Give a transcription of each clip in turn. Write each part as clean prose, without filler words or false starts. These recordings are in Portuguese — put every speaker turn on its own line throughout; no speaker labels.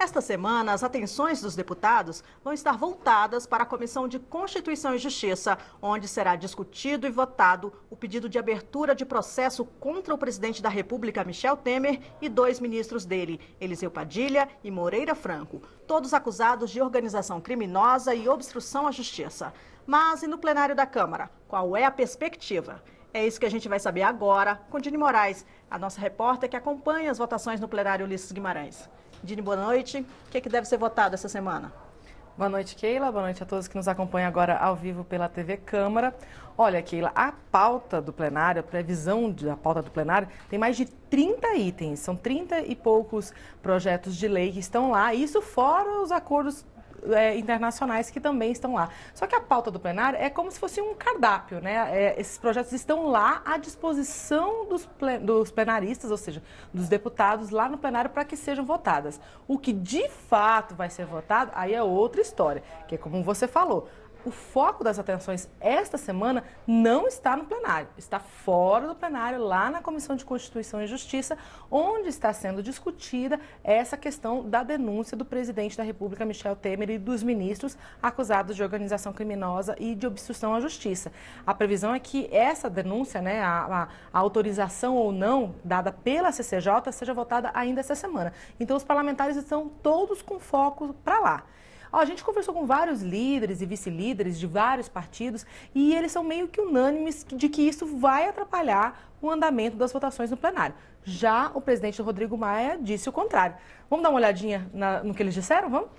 Esta semana, as atenções dos deputados vão estar voltadas para a Comissão de Constituição e Justiça, onde será discutido e votado o pedido de abertura de processo contra o presidente da República, Michel Temer, e 2 ministros dele, Eliseu Padilha e Moreira Franco, todos acusados de organização criminosa e obstrução à justiça. Mas e no plenário da Câmara? Qual é a perspectiva? É isso que a gente vai saber agora com Dini Moraes, a nossa repórter que acompanha as votações no plenário Ulisses Guimarães. Dini, boa noite. O que deve ser votado essa semana?
Boa noite, Keila. Boa noite a todos que nos acompanham agora ao vivo pela TV Câmara. Olha, Keila, a pauta do plenário, a previsão da pauta do plenário, tem mais de 30 itens. São 30 e poucos projetos de lei que estão lá, isso fora os acordos internacionais que também estão lá. Só que a pauta do plenário é como se fosse um cardápio, né? Esses projetos estão lá à disposição dos plenaristas, ou seja, dos deputados lá no plenário para que sejam votadas. O que de fato vai ser votado, aí é outra história, que é como você falou. O foco das atenções esta semana não está no plenário, está fora do plenário, lá na Comissão de Constituição e Justiça, onde está sendo discutida essa questão da denúncia do presidente da República, Michel Temer, e dos ministros acusados de organização criminosa e de obstrução à justiça. A previsão é que essa denúncia, né, a autorização ou não dada pela CCJ, seja votada ainda essa semana. Então, os parlamentares estão todos com foco para lá. A gente conversou com vários líderes e vice-líderes de vários partidos e eles são meio que unânimes de que isso vai atrapalhar o andamento das votações no plenário. Já o presidente Rodrigo Maia disse o contrário. Vamos dar uma olhadinha no que eles disseram? Vamos?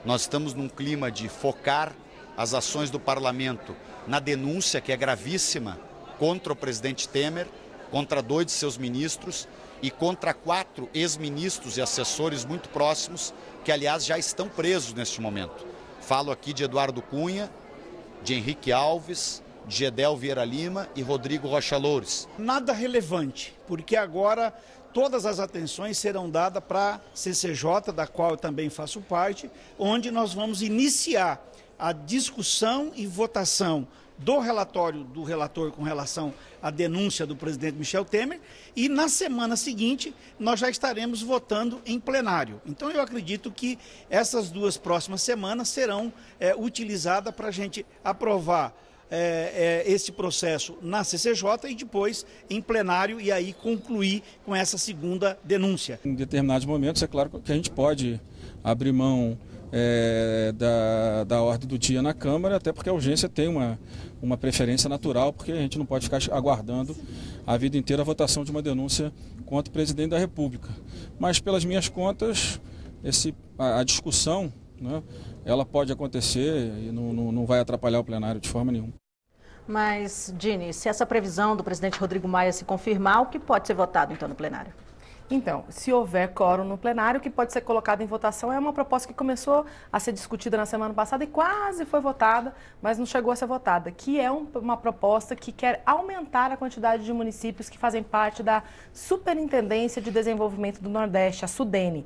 Nós estamos num clima de focar as ações do parlamento na denúncia, que é gravíssima, contra o presidente Temer, contra 2 de seus ministros e contra 4 ex-ministros e assessores muito próximos, que, aliás, já estão presos neste momento. Falo aqui de Eduardo Cunha, de Henrique Alves, de Gedel Vieira Lima e Rodrigo Rocha Loures.
Nada relevante, porque agora todas as atenções serão dadas para a CCJ, da qual eu também faço parte, onde nós vamos iniciar a discussão e votação do relatório do relator com relação à denúncia do presidente Michel Temer, e na semana seguinte nós já estaremos votando em plenário. Então eu acredito que essas 2 próximas semanas serão utilizadas para a gente aprovar esse processo na CCJ e depois em plenário, e aí concluir com essa segunda denúncia.
Em determinados momentos, é claro que a gente pode abrir mão da ordem do dia na Câmara, até porque a urgência tem uma preferência natural, porque a gente não pode ficar aguardando a vida inteira a votação de uma denúncia contra o presidente da República. Mas, pelas minhas contas, a discussão, né, ela pode acontecer e não vai atrapalhar o plenário de forma nenhuma.
Mas, Dini, se essa previsão do presidente Rodrigo Maia se confirmar, o que pode ser votado então no plenário?
Então, se houver quórum no plenário, o que pode ser colocado em votação é uma proposta que começou a ser discutida na semana passada e quase foi votada, mas não chegou a ser votada, que é uma proposta que quer aumentar a quantidade de municípios que fazem parte da Superintendência de Desenvolvimento do Nordeste, a SUDENE.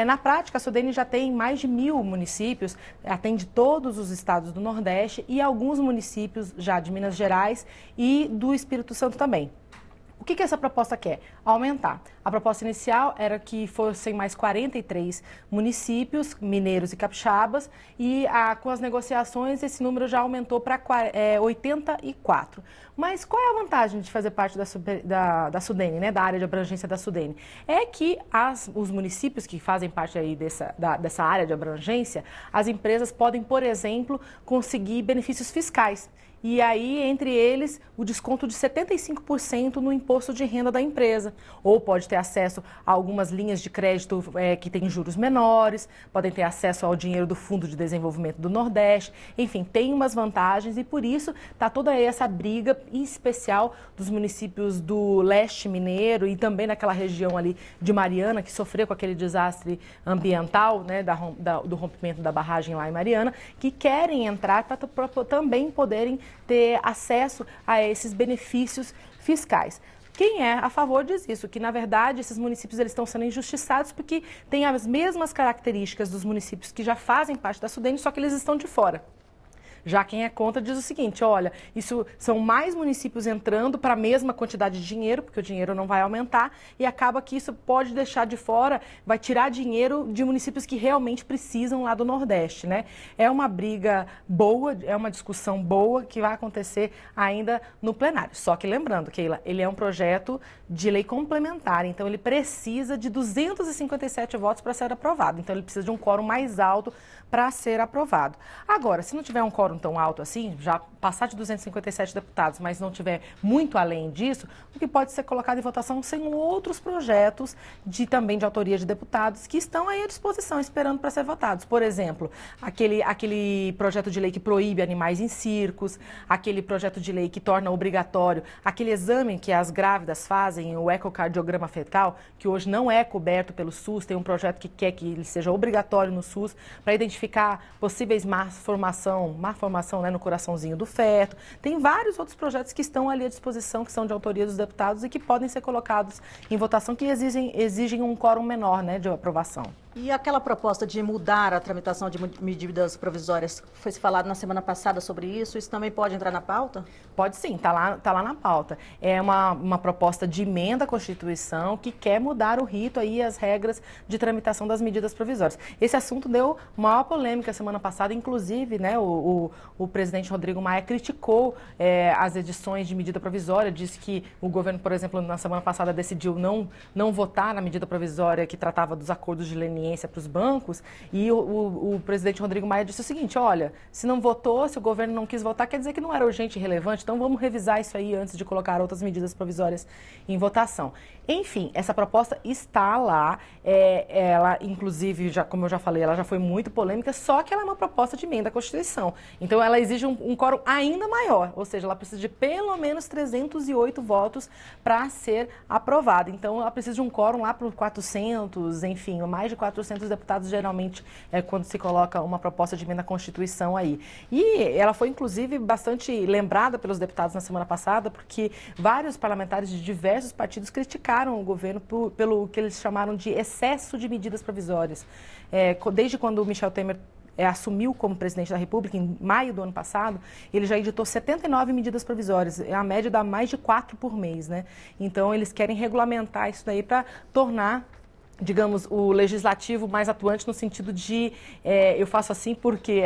Na prática, a SUDENE já tem mais de 1000 municípios, atende todos os estados do Nordeste e alguns municípios já de Minas Gerais e do Espírito Santo também. O que essa proposta quer? Aumentar. A proposta inicial era que fossem mais 43 municípios, mineiros e capixabas, e com as negociações esse número já aumentou para 84. Mas qual é a vantagem de fazer parte da SUDENE, né, da área de abrangência da SUDENE? É que os municípios que fazem parte aí dessa área de abrangência, as empresas podem, por exemplo, conseguir benefícios fiscais. E aí, entre eles, o desconto de 75% no imposto de renda da empresa. Ou pode ter acesso a algumas linhas de crédito que têm juros menores, podem ter acesso ao dinheiro do Fundo de Desenvolvimento do Nordeste. Enfim, tem umas vantagens e por isso está toda essa briga, em especial dos municípios do leste mineiro e também naquela região ali de Mariana, que sofreu com aquele desastre ambiental, né, do rompimento da barragem lá em Mariana, que querem entrar para também poderem ter acesso a esses benefícios fiscais. Quem é a favor diz isso, que na verdade esses municípios eles estão sendo injustiçados porque têm as mesmas características dos municípios que já fazem parte da SUDENE, só que eles estão de fora. Já quem é contra diz o seguinte, olha, isso são mais municípios entrando para a mesma quantidade de dinheiro, porque o dinheiro não vai aumentar, e acaba que isso pode deixar de fora, vai tirar dinheiro de municípios que realmente precisam lá do Nordeste, né? É uma briga boa, é uma discussão boa que vai acontecer ainda no plenário. Só que lembrando, Keila, ele é um projeto de lei complementar, então ele precisa de 257 votos para ser aprovado. Então ele precisa de um quórum mais alto para ser aprovado. Agora, se não tiver um quórum tão alto assim, já passar de 257 deputados, mas não tiver muito além disso, o que pode ser colocado em votação são outros projetos também de autoria de deputados que estão aí à disposição, esperando para ser votados. Por exemplo, aquele projeto de lei que proíbe animais em circos, aquele projeto de lei que torna obrigatório aquele exame que as grávidas fazem, o ecocardiograma fetal, que hoje não é coberto pelo SUS, tem um projeto que quer que ele seja obrigatório no SUS para identificar possíveis má formação, né, no coraçãozinho do feto. Tem vários outros projetos que estão ali à disposição, que são de autoria dos deputados e que podem ser colocados em votação, que exigem um quórum menor, né, de aprovação.
E aquela proposta de mudar a tramitação de medidas provisórias, foi se falado na semana passada sobre isso, isso também pode entrar na pauta?
Pode sim, tá lá na pauta. É uma proposta de emenda à Constituição que quer mudar o rito aí, as regras de tramitação das medidas provisórias. Esse assunto deu maior polêmica semana passada, inclusive, né, o presidente Rodrigo Maia criticou as edições de medida provisória, disse que o governo, por exemplo, na semana passada decidiu não votar na medida provisória que tratava dos acordos de leniência para os bancos, e o presidente Rodrigo Maia disse o seguinte, olha, se não votou, se o governo não quis votar, quer dizer que não era urgente e relevante, então vamos revisar isso aí antes de colocar outras medidas provisórias em votação. Enfim, essa proposta está lá, ela inclusive, como eu já falei, ela já foi muito polêmica, só que ela é uma proposta de emenda à Constituição. Então ela exige um quórum ainda maior, ou seja, ela precisa de pelo menos 308 votos para ser aprovada. Então ela precisa de um quórum lá para 400, enfim, mais de 400 deputados geralmente quando se coloca uma proposta de emenda à Constituição aí. E ela foi inclusive bastante lembrada pelos deputados na semana passada, porque vários parlamentares de diversos partidos criticaram o governo pelo que eles chamaram de excesso de medidas provisórias. Desde quando o Michel Temer assumiu como presidente da República, em maio do ano passado, ele já editou 79 medidas provisórias. A média dá mais de 4 por mês, né? Então, eles querem regulamentar isso daí para tornar, digamos, o legislativo mais atuante no sentido de, eu faço assim porque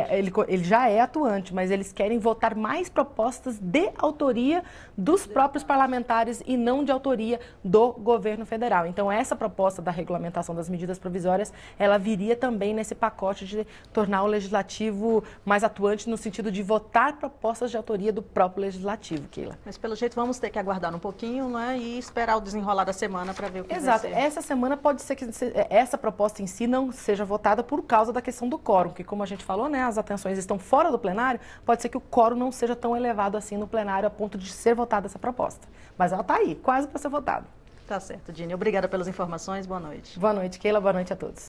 ele já é atuante, mas eles querem votar mais propostas de autoria dos próprios parlamentares e não de autoria do governo federal. Então, essa proposta da regulamentação das medidas provisórias, ela viria também nesse pacote de tornar o legislativo mais atuante no sentido de votar propostas de autoria do próprio legislativo, Keila.
Mas, pelo jeito, vamos ter que aguardar um pouquinho, né, e esperar o desenrolar da semana para ver o que vai ser.
Exato. Essa semana pode ser que essa proposta em si não seja votada por causa da questão do quórum, que como a gente falou, né, as atenções estão fora do plenário, pode ser que o quórum não seja tão elevado assim no plenário a ponto de ser votada essa proposta. Mas ela está aí, quase para ser votada.
Tá certo, Dini. Obrigada pelas informações. Boa noite.
Boa noite, Keila. Boa noite a todos.